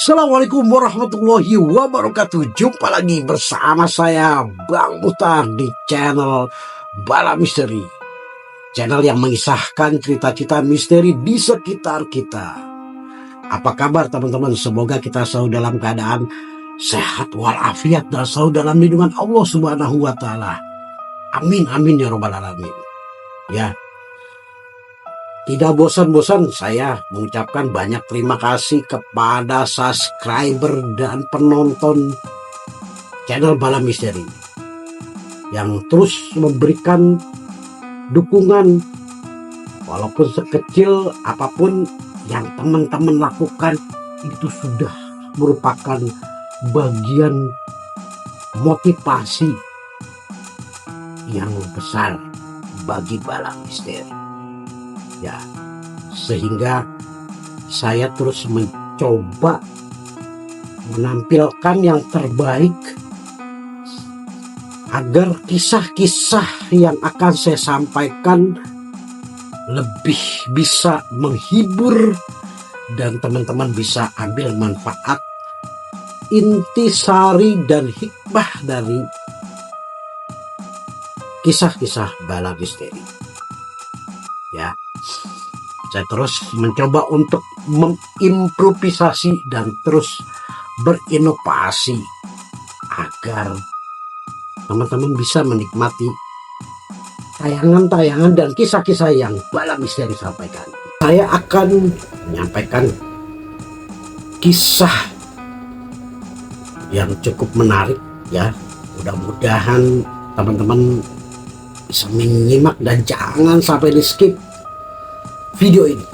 Assalamualaikum warahmatullahi wabarakatuh. Jumpa lagi bersama saya Bang Muhtar di channel Bala Misteri, channel yang mengisahkan cerita-cerita misteri di sekitar kita. Apa kabar teman-teman? Semoga kita selalu dalam keadaan sehat walafiat dan selalu dalam lindungan Allah Subhanahu wa taala. Amin amin ya robbal alamin. Ya. Tidak bosan-bosan saya mengucapkan banyak terima kasih kepada subscriber dan penonton channel Bala Misteri yang terus memberikan dukungan, walaupun sekecil apapun yang teman-teman lakukan itu sudah merupakan bagian motivasi yang besar bagi Bala Misteri. Ya, sehingga saya terus mencoba menampilkan yang terbaik agar kisah-kisah yang akan saya sampaikan lebih bisa menghibur dan teman-teman bisa ambil manfaat, intisari dan hikmah dari kisah-kisah Bala Misteri. Ya, saya terus mencoba untuk mengimprovisasi dan terus berinovasi agar teman-teman bisa menikmati tayangan-tayangan dan kisah-kisah yang Bala Misteri sampaikan. Saya akan menyampaikan kisah yang cukup menarik ya. Mudah-mudahan teman-teman bisa menyimak dan jangan sampai di skip video ini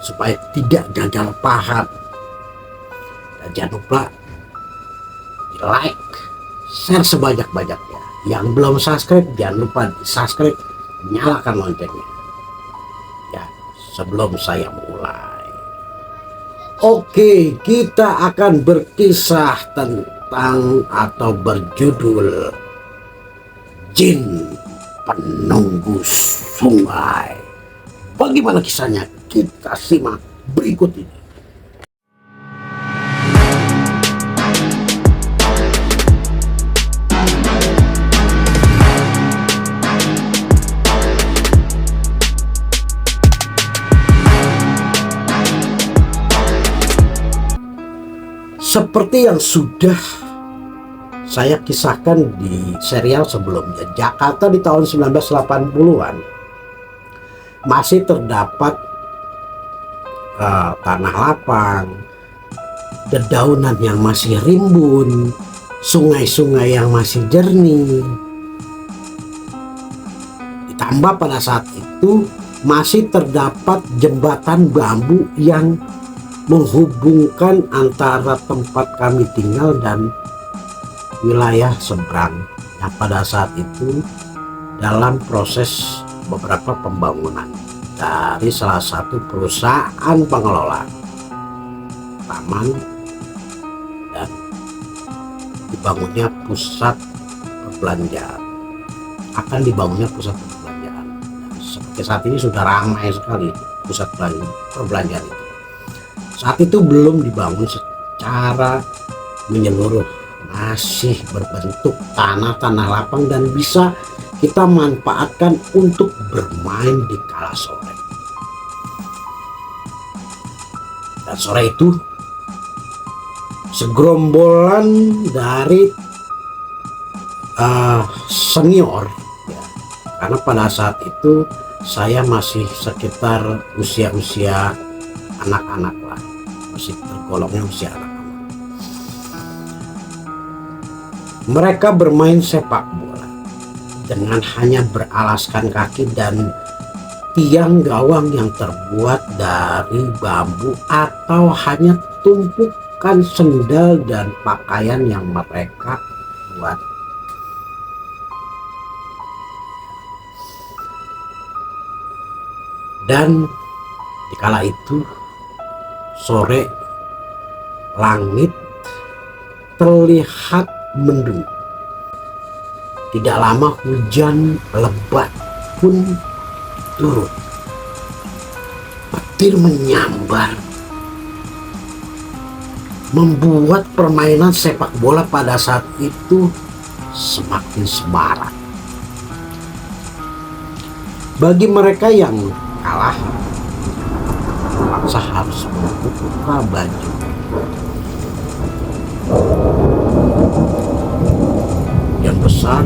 supaya tidak gagal paham. Dan jangan lupa di like, share sebanyak-banyaknya. Yang belum subscribe jangan lupa di subscribe, nyalakan loncengnya ya sebelum saya mulai. Oke, kita akan berkisah tentang atau berjudul Jin Penunggu Sungai. Bagaimana kisahnya? Kita simak berikut ini. Seperti yang sudah saya kisahkan di serial sebelumnya, Jakarta di tahun 1980-an masih terdapat tanah lapang, dedaunan yang masih rimbun, sungai-sungai yang masih jernih. Ditambah pada saat itu masih terdapat jembatan bambu yang menghubungkan antara tempat kami tinggal dan wilayah seberang. Nah, pada saat itu dalam proses beberapa pembangunan dari salah satu perusahaan pengelola taman dan dibangunnya pusat perbelanjaan. Akan dibangunnya pusat perbelanjaan. Nah, seperti saat ini sudah ramai sekali pusat perbelanjaan itu. Saat itu belum dibangun secara menyeluruh, masih berbentuk tanah-tanah lapang dan bisa kita manfaatkan untuk bermain di kala sore. Dan sore itu segerombolan dari senior ya, karena pada saat itu saya masih sekitar usia-usia anak-anak lah, masih tergolongnya usia anak. Mereka bermain sepak bola dengan hanya beralaskan kaki dan tiang gawang yang terbuat dari bambu atau hanya tumpukan sendal dan pakaian yang mereka buat. Dan dikala itu sore, langit terlihat mendung. Tidak lama hujan lebat pun turun. Petir menyambar membuat permainan sepak bola pada saat itu semakin semarak. Bagi mereka yang kalah, terpaksa harus membuka baju. Yang besar,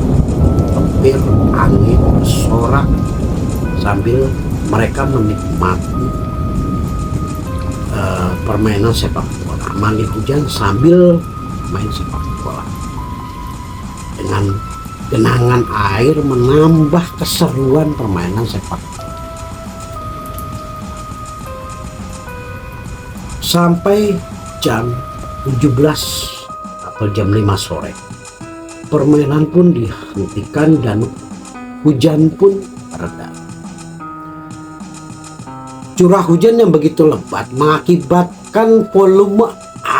tepir, angin, bersorak sambil mereka menikmati permainan sepak bola. Mandi hujan sambil main sepak bola. Dengan genangan air menambah keseruan permainan sepak bola. Sampai jam 17 atau jam 5 sore, permainan pun dihentikan dan hujan pun reda. Curah hujan yang begitu lebat mengakibatkan volume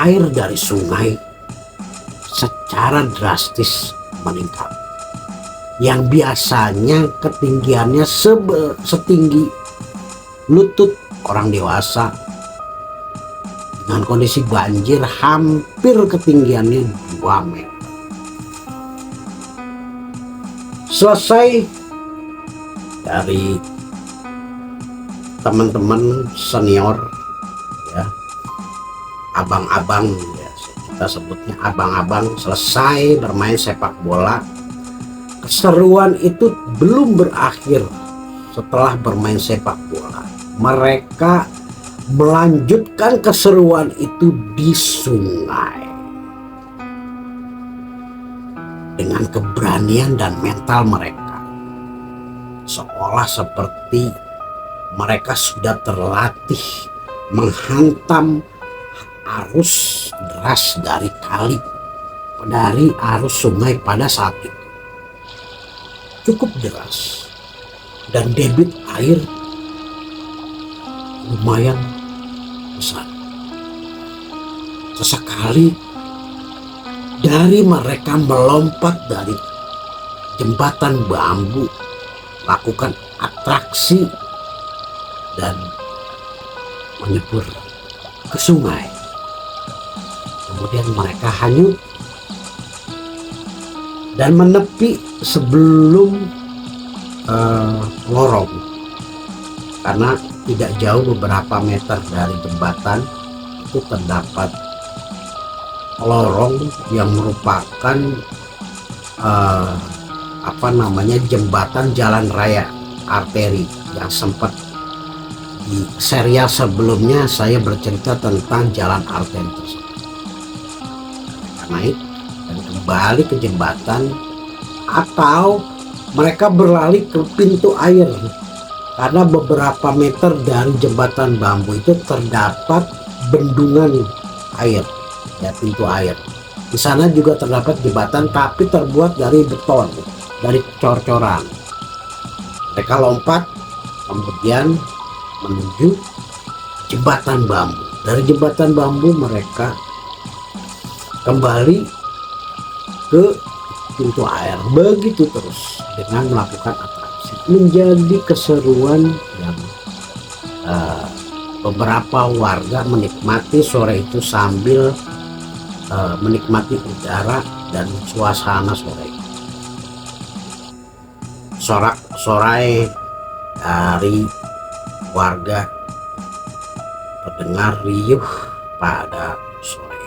air dari sungai secara drastis meningkat. Yang biasanya ketinggiannya setinggi lutut orang dewasa, dengan kondisi banjir hampir ketinggiannya 2 meter. Selesai dari teman-teman senior, ya, abang-abang, ya, kita sebutnya abang-abang, selesai bermain sepak bola. Keseruan itu belum berakhir setelah bermain sepak bola. Mereka melanjutkan keseruan itu di sungai dengan keberanian dan mental mereka, seolah seperti mereka sudah terlatih menghantam arus deras dari arus sungai pada saat itu. Cukup deras dan debit air lumayan besar. Sesekali dari mereka melompat dari jembatan bambu, lakukan atraksi dan menyebur ke sungai. Kemudian mereka hanyut dan menepi sebelum lorong, karena tidak jauh beberapa meter dari jembatan itu terdapat lorong yang merupakan jembatan jalan raya arteri yang sempat di serial sebelumnya saya bercerita tentang jalan arteri tersebut. Mereka naik dan kembali ke jembatan, atau mereka berlari ke pintu air, karena beberapa meter dari jembatan bambu itu terdapat bendungan air, ya, pintu air. Di sana juga terdapat jembatan tapi terbuat dari beton, dari cor-coran. Mereka lompat kemudian menuju jembatan bambu. Dari jembatan bambu mereka kembali ke pintu air, begitu terus dengan melakukan atraksi. Menjadi keseruan yang beberapa warga menikmati sore itu sambil menikmati udara dan suasana sore. Sorak-sorai dari warga terdengar riuh pada sore.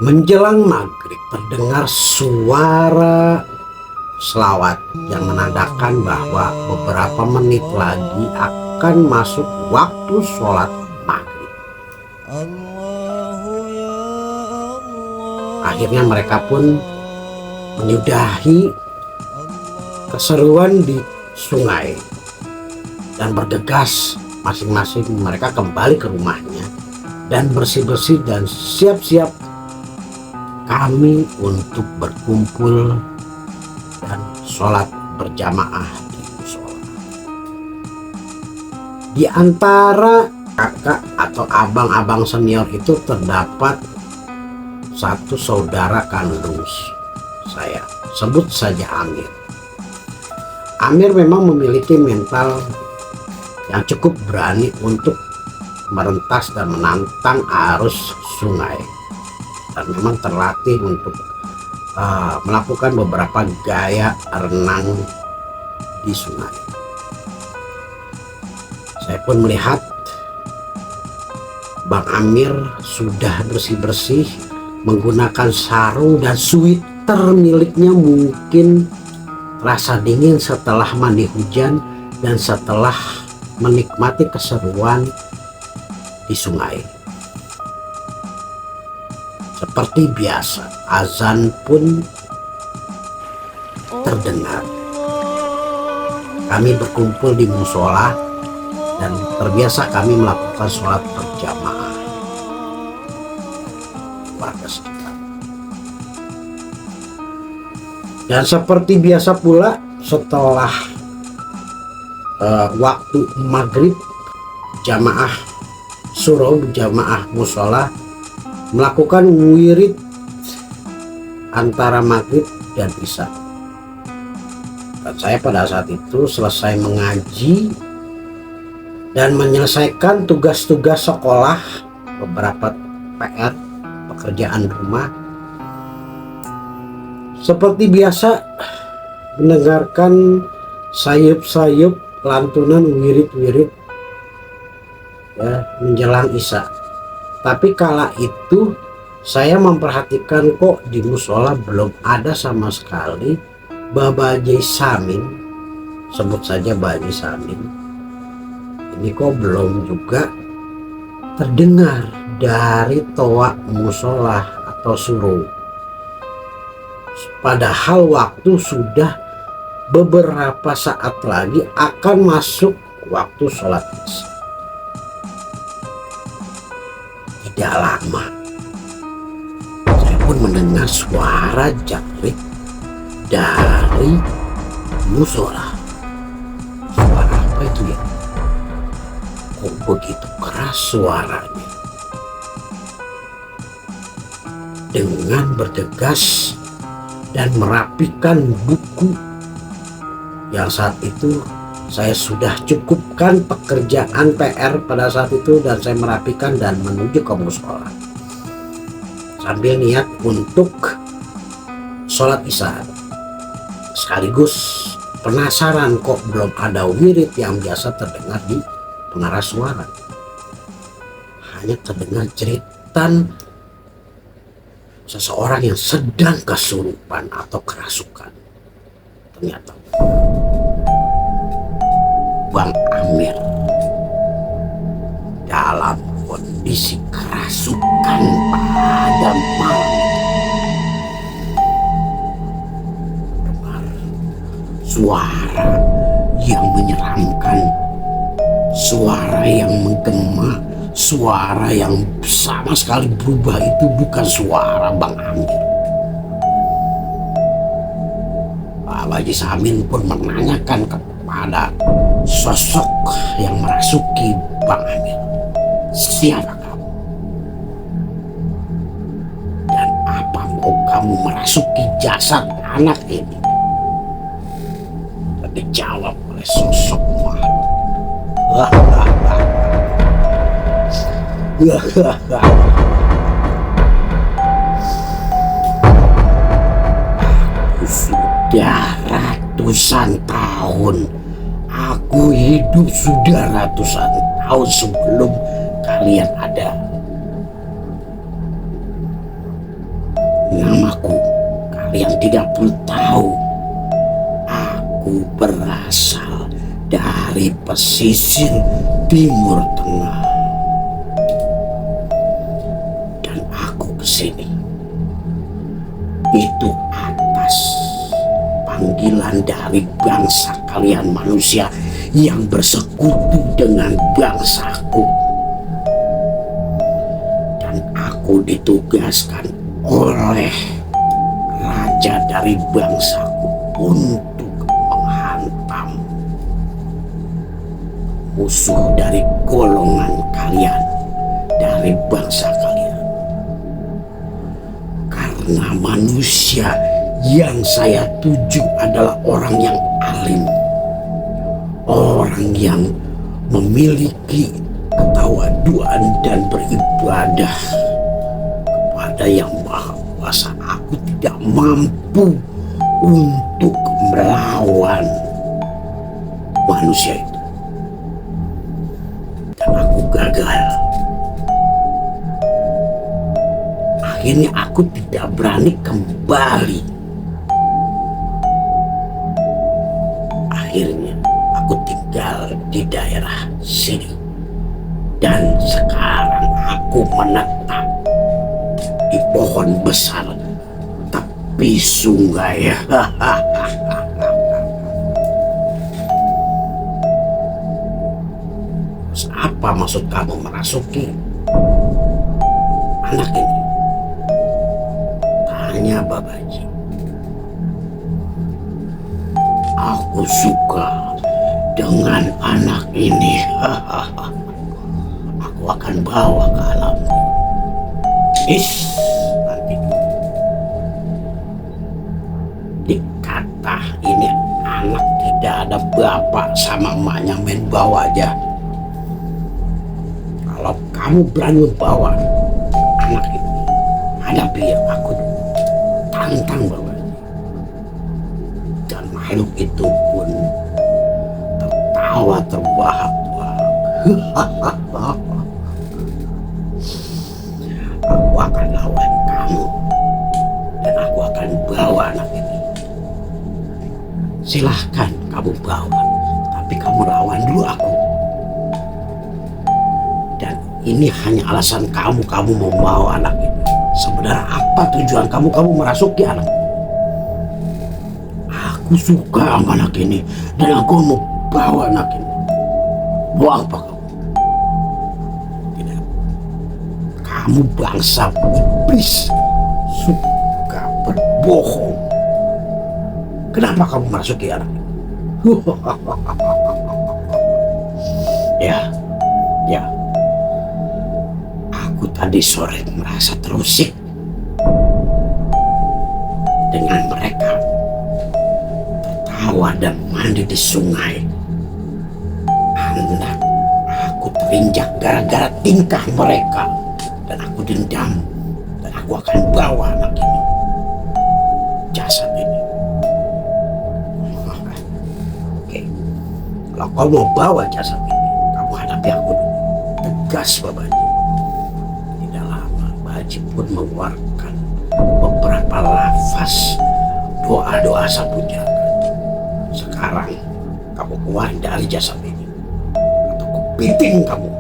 Menjelang maghrib terdengar suara selawat yang menandakan bahwa beberapa menit lagi akan masuk waktu sholat maghrib. Akhirnya mereka pun menyudahi keseruan di sungai dan bergegas masing-masing mereka kembali ke rumahnya dan bersih-bersih dan siap-siap kami untuk berkumpul dan sholat berjamaah di musola. Di antara kakak atau abang-abang senior itu terdapat satu saudara kandung saya, sebut saja Amir. Amir memang memiliki mental yang cukup berani untuk merentas dan menantang arus sungai, dan memang terlatih untuk melakukan beberapa gaya renang di sungai. Saya pun melihat Bang Amir sudah bersih-bersih menggunakan sarung dan sweater miliknya, mungkin rasa dingin setelah mandi hujan dan setelah menikmati keseruan di sungai. Seperti biasa, azan pun terdengar. Kami berkumpul di musola dan terbiasa kami melakukan sholat berjamaah warga sekitar. Dan seperti biasa pula, setelah waktu maghrib, jamaah surau, jamaah musola melakukan wirid antara maghrib dan isya. Dan saya pada saat itu selesai mengaji dan menyelesaikan tugas-tugas sekolah, beberapa PR, pekerjaan rumah. Seperti biasa mendengarkan sayup-sayup lantunan wirid-wirid ya menjelang isya. Tapi kala itu saya memperhatikan kok di musola belum ada sama sekali Babaji Samin, sebut saja Baji Samin. Ini kok belum juga terdengar dari toa musola atau surau. Padahal waktu sudah beberapa saat lagi akan masuk waktu sholat isya. Tidak lama saya pun mendengar suara jangkrik dari musola. Suara apa itu ya? Kok begitu keras suaranya? Dengan bergegas dan merapikan buku yang saat itu saya sudah cukupkan pekerjaan PR pada saat itu, dan saya merapikan dan menuju ke musola sambil niat untuk sholat isya, sekaligus penasaran kok belum ada wirid yang biasa terdengar di pengeras suara. Hanya terdengar jeritan seseorang yang sedang kesurupan atau kerasukan. Ternyata Bang Amir dalam kondisi kerasukan pada malam. Dengar suara yang menyeramkan, suara yang menggema, suara yang sama sekali berubah. Itu bukan suara Bang Amir. Pak Haji Samin pun menanyakan kepada sosok yang merasuki Bang Amir, siapa kamu? Dan apa mau kamu merasuki jasad anak ini? Dan dijawab oleh sosok makhluk. Aku sudah ratusan tahun. Aku hidup sudah ratusan tahun sebelum kalian ada. Namaku kalian tidak perlu tahu. Aku berasal dari pesisir Timur Tengah. Dan aku kesini itu atas panggilan dari bangsa kalian manusia yang bersekutu dengan bangsaku. Dan aku ditugaskan oleh raja dari bangsaku untuk menghantam musuh dari golongan kalian, dari bangsa kalian. Karena manusia yang saya tuju adalah orang yang alim, orang yang memiliki ketahuan bertawaduan dan beribadah kepada Yang Maha Kuasa. Aku tidak mampu untuk melawan manusia itu, dan aku gagal. Akhirnya aku tidak berani kembali. Akhirnya aku tinggal di daerah sini, dan sekarang aku menetap di pohon besar tepi sungai. Terus apa maksud kamu merasuki anak ini? Tanya Babaji. Aku suka dengan anak ini. Aku akan bawa ke alammu. Nanti dikata ini anak tidak ada bapak sama emaknya, main bawa aja. Kalau kamu berani membawa anak ini, hadapi aku, tantang Bapak. Dan makhluk itu pun tertawa terbahak-bahak. Aku akan lawan kamu, dan aku akan bawa anak ini. Silahkan kamu bawa, tapi kamu lawan dulu aku. Dan ini hanya alasan kamu membawa anak ini. Sebenarnya apa tujuan kamu merasuki anak? Aku suka sama anak ini, dan aku mau bawa anak ini. Mau apa kamu? Tidak. Kamu bangsa iblis, suka berbohong. Kenapa kamu merasuki anak ini? Ya. Aku tadi sore merasa terusik dengan mereka tertawa dan mandi di sungai. Anak aku terinjak gara-gara tingkah mereka, dan aku dendam, dan aku akan bawa anak ini, jasad ini. Oke, kalau kau mau bawa jasad ini, kamu hadapi aku dulu. Tegas Babaji. Tidak lama Babaji pun mengeluarkan beberapa lafaz doa-doa sapu jagat. Sekarang kamu keluar dari jasad ini, atau kepiting kamu.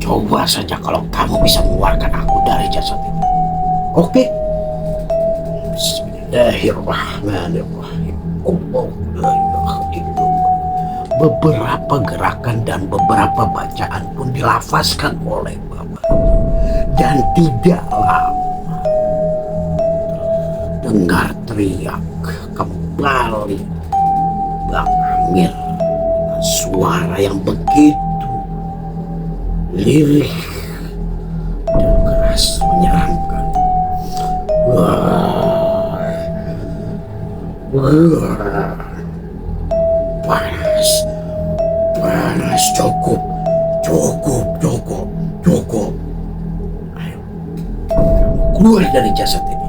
Coba saja kalau kamu bisa mengeluarkan aku dari jasad ini. Oke? Bismillahirrahmanirrahim. Beberapa gerakan dan beberapa bacaan pun dilafazkan oleh Bapak. Dan tidak lama dengar teriak kembali Bang Amir dengan suara yang begitu lirih dan keras menyeramkan. Panas, cukup. Ayo, kamu keluar dari jasad ini.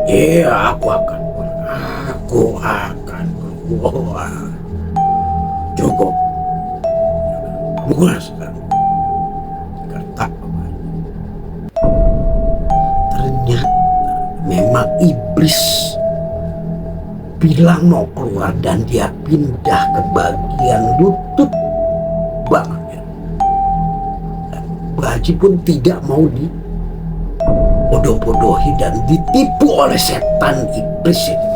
Iya, aku akan keluar. Cukup. Kamu keluar sekarang. Gertak. Ternyata memang iblis bilang mau keluar, dan dia pindah ke bagian lutut Bang Amir. Dan Baji pun tidak mau dibodoh-bodohi dan ditipu oleh setan iblis ini.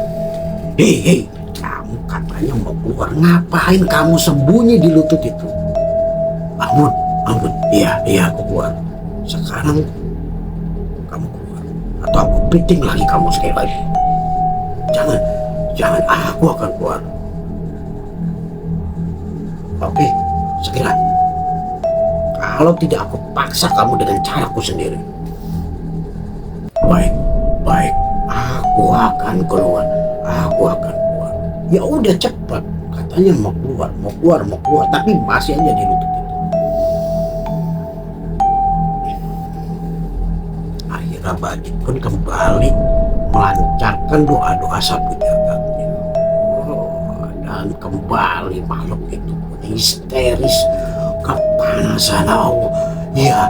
Hei, kamu katanya mau keluar, ngapain kamu sembunyi di lutut itu? Ampun, iya aku keluar. Sekarang kamu keluar, atau aku piting lagi kamu sekali lagi. Jangan, aku akan keluar. Oke, segera. Kalau tidak, aku paksa kamu dengan caraku sendiri. Baik, aku akan keluar. Ya udah cepat, kata katanya mau keluar, tapi masih aja di lutut itu. Akhirnya Baji pun kembali melancarkan doa-doa sapu jagatnya. Dan kembali makhluk itu pun histeris, kepanasan. Iya,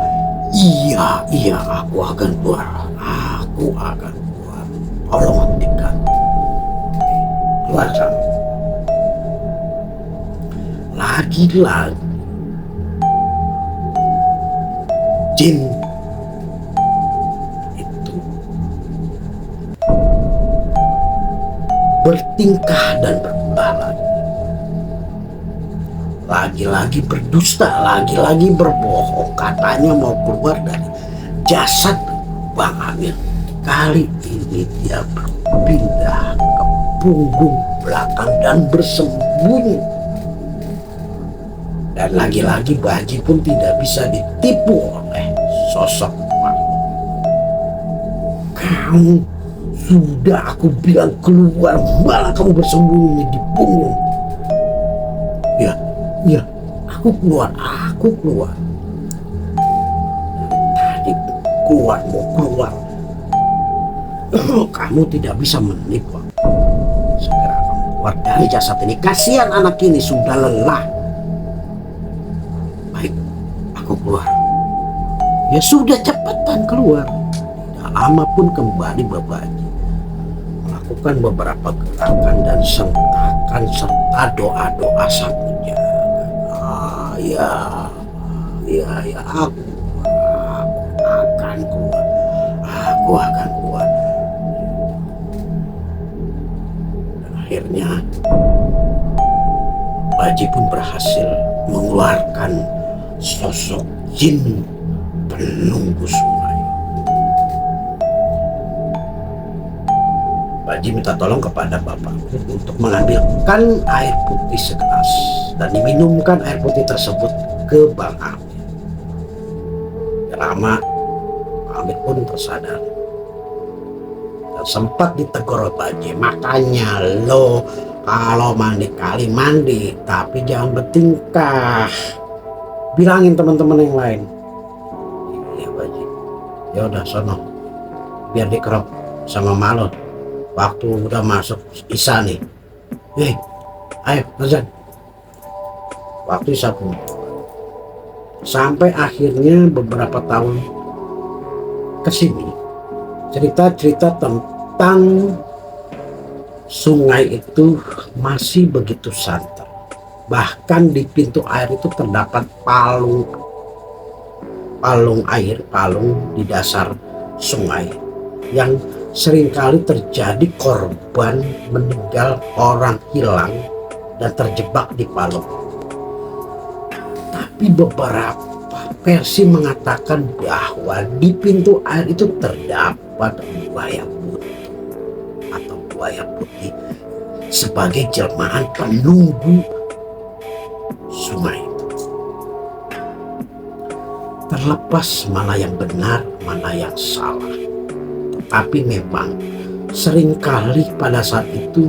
aku akan keluar. Tolong hentikan. Keluar sana. Lagi-lagi jin itu bertingkah dan berulah lagi. Lagi-lagi berdusta, lagi-lagi berbohong, katanya mau keluar dari jasad Bang Amir. Kali ini dia berpindah ke punggung belakang dan bersembunyi. Dan lagi-lagi Baji pun tidak bisa ditipu oleh sosok makhluk. Kamu sudah aku bilang keluar, malah kamu bersembunyi di punggung. Ya, aku keluar. Tadi mau keluar. Kamu tidak bisa menipu. Segera kamu keluar dari jasad ini. Kasihan anak ini sudah lelah. Baik, aku keluar. Ya sudah, cepetan keluar. Tidak lama pun kembali Babaji melakukan beberapa gerakan dan sentakan serta doa-doa sapu jagat. Aku akan keluar. Dan akhirnya Baji pun berhasil mengeluarkan sosok jin penunggu sungai. Baji minta tolong kepada bapakku untuk mengambilkan air putih segelas dan diminumkan air putih tersebut ke Bang Amir. Lama Bang Amir pun tersadar dan sempat ditegur Baji, makanya lo kalau mandi kali mandi, tapi jangan bertingkah. Bilangin teman-teman yang lain. Iya Baji. Ya udah sono, biar dikerok sama Malo. Waktu udah masuk Isya nih. Ayo azan. Waktu Isya pun. Sampai akhirnya beberapa tahun kesini, cerita-cerita tentang sungai itu masih begitu santer. Bahkan di pintu air itu terdapat palung di dasar sungai yang seringkali terjadi korban meninggal, orang hilang dan terjebak di palung. Tapi beberapa versi mengatakan bahwa di pintu air itu terdapat buaya putih sebagai jelmaan penunggu sungai. Terlepas mana yang benar, mana yang salah, tetapi memang seringkali pada saat itu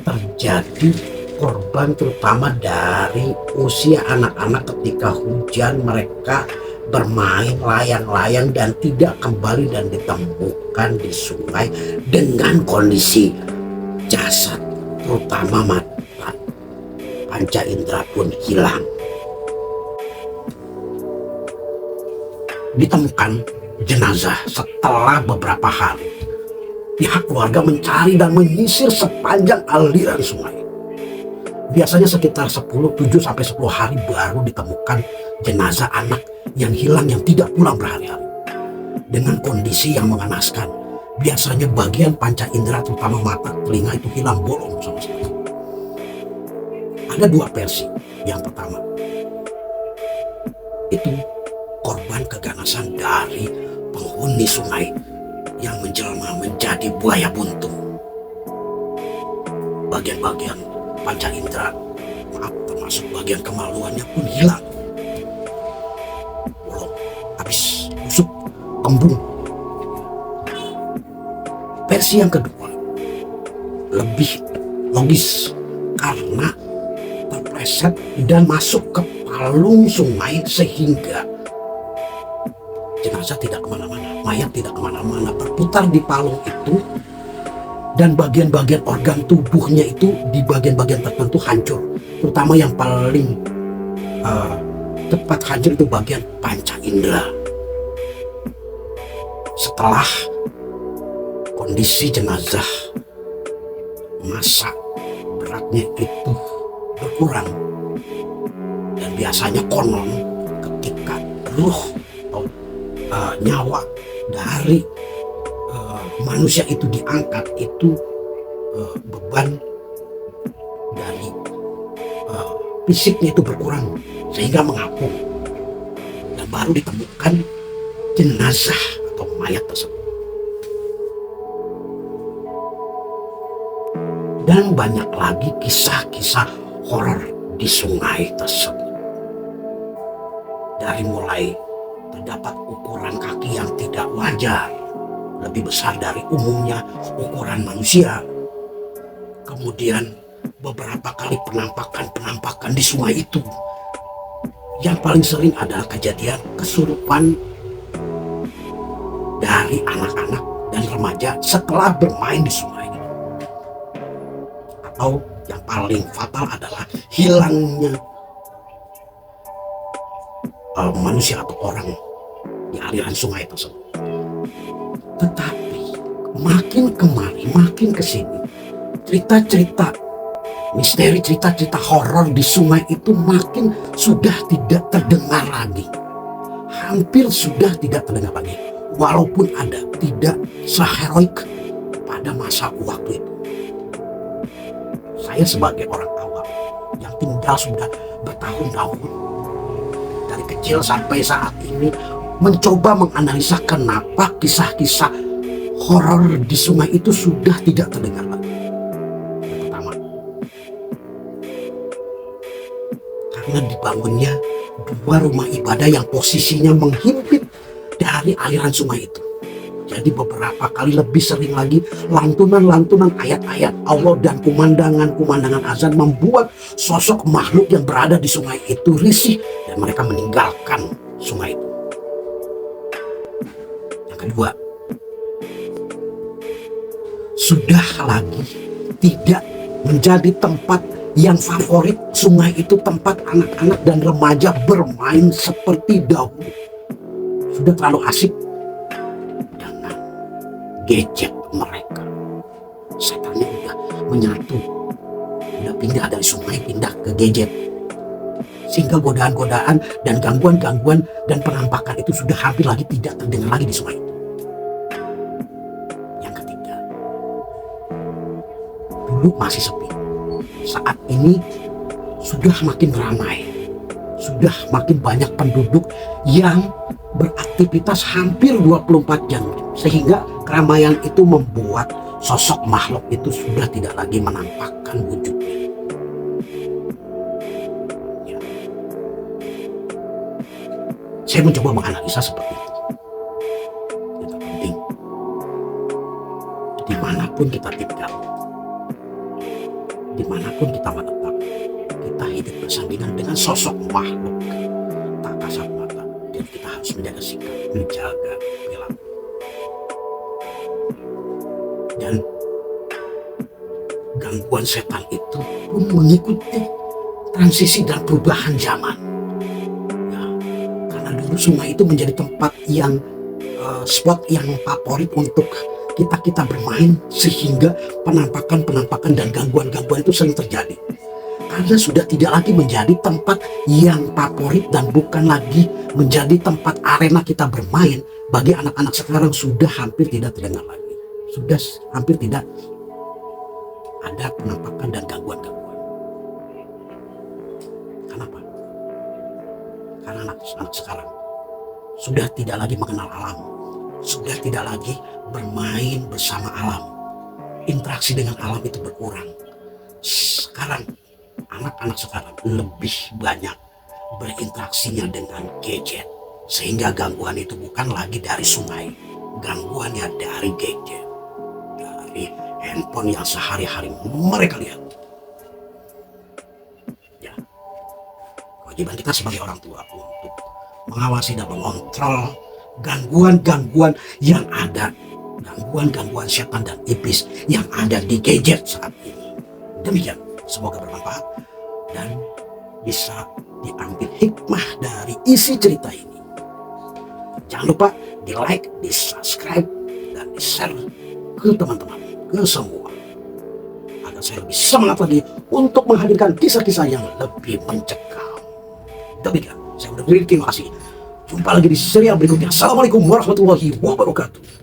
terjadi korban, terutama dari usia anak-anak. Ketika hujan mereka bermain layang-layang dan tidak kembali dan ditemukan di sungai dengan kondisi jasad, terutama mata panca indera pun hilang. Ditemukan jenazah setelah beberapa hari. Pihak keluarga mencari dan menyisir sepanjang aliran sungai. Biasanya sekitar 7 sampai 10 hari baru ditemukan jenazah anak yang hilang, yang tidak pulang berhari-hari. Dengan kondisi yang mengenaskan. Biasanya bagian panca indera terutama mata, telinga itu hilang, bolong sama sekali. Ada 2 versi. Yang pertama, itu korban keganasan dari penghuni sungai yang menjelma menjadi buaya buntung. Bagian-bagian panca indera, termasuk bagian kemaluannya pun hilang. Bolong, habis busuk, kembung. Versi yang kedua lebih logis, karena meleset dan masuk ke palung sungai sehingga jenazah tidak kemana-mana, mayat tidak kemana-mana, berputar di palung itu, dan bagian-bagian organ tubuhnya itu di bagian-bagian tertentu hancur, terutama yang paling tepat hancur itu bagian panca indera. Setelah kondisi jenazah massa beratnya itu berkurang, dan biasanya konon ketika ruh atau nyawa dari manusia itu diangkat, itu beban dari fisiknya itu berkurang sehingga mengapung, dan baru ditemukan jenazah atau mayat tersebut. Dan banyak lagi kisah-kisah horor di sungai tersebut. Dari mulai terdapat ukuran kaki yang tidak wajar, lebih besar dari umumnya ukuran manusia. Kemudian beberapa kali penampakan di sungai itu. Yang paling sering adalah kejadian kesurupan dari anak-anak dan remaja setelah bermain di sungai. Atau yang paling fatal adalah hilangnya manusia atau orang di aliran sungai tersebut. Tetapi makin kemari, makin kesini, cerita-cerita misteri, cerita-cerita horor di sungai itu makin sudah tidak terdengar lagi. Hampir sudah tidak terdengar lagi. Walaupun ada, tidak seheroik pada masa waktu itu. Saya sebagai orang awam yang tinggal sudah bertahun-tahun, dari kecil sampai saat ini, mencoba menganalisa kenapa kisah-kisah horor di sungai itu sudah tidak terdengar lagi. Yang pertama, karena dibangunnya dua rumah ibadah yang posisinya menghimpit dari aliran sungai itu. Jadi beberapa kali lebih sering lagi lantunan-lantunan ayat-ayat Allah dan kumandangan-kumandangan azan membuat sosok makhluk yang berada di sungai itu risih dan mereka meninggalkan sungai itu. Yang kedua, sudah lagi tidak menjadi tempat yang favorit sungai itu, tempat anak-anak dan remaja bermain seperti dahulu. Sudah terlalu asik dengan gadget mereka. Setannya udah menyatu, udah pindah dari sungai, pindah ke gadget, sehingga godaan-godaan dan gangguan-gangguan dan penampakan itu sudah hampir lagi tidak terdengar lagi di sungai itu. Yang ketiga, dulu masih sepi, saat ini sudah makin ramai, sudah makin banyak penduduk yang beraktivitas hampir 24 jam, sehingga keramaian itu membuat sosok makhluk itu sudah tidak lagi menampakkan wujudnya. Ya. Saya mencoba menganalisa seperti itu. Yang terpenting, dimanapun kita tinggal, dimanapun kita menetap, kita hidup bersandingan dengan sosok makhluk tak kasat mata. Dan kita harus menjaga sikap, menjaga perilaku. Dan gangguan setan itu pun mengikuti transisi dan perubahan zaman. Ya, karena dulu sungai itu menjadi tempat yang spot yang favorit untuk kita bermain, sehingga penampakan dan gangguan-gangguan itu sering terjadi. Karena sudah tidak lagi menjadi tempat yang favorit dan bukan lagi menjadi tempat arena kita bermain, bagi anak-anak sekarang sudah hampir tidak terdengar lagi. Sudah hampir tidak ada penampakan dan gangguan-gangguan. Kenapa? Karena anak-anak sekarang sudah tidak lagi mengenal alam, sudah tidak lagi bermain bersama alam. Interaksi dengan alam itu berkurang. Sekarang anak-anak sekarang lebih banyak berinteraksinya dengan gadget, sehingga gangguan itu bukan lagi dari sungai, gangguannya dari gadget, dari handphone yang sehari-hari mereka lihat. Ya, kewajiban kita sebagai orang tua untuk mengawasi dan mengontrol gangguan-gangguan yang ada, gangguan-gangguan setan dan iblis yang ada di gadget saat ini. Demikian, semoga bermanfaat dan bisa diambil hikmah dari isi cerita ini. Jangan lupa di like, di subscribe, dan di share ke teman-teman, ke semua, agar saya lebih semangat lagi untuk menghadirkan kisah-kisah yang lebih mencekam. Demikian, saya undur diri, terima kasih. Jumpa lagi di serial berikutnya. Assalamualaikum warahmatullahi wabarakatuh.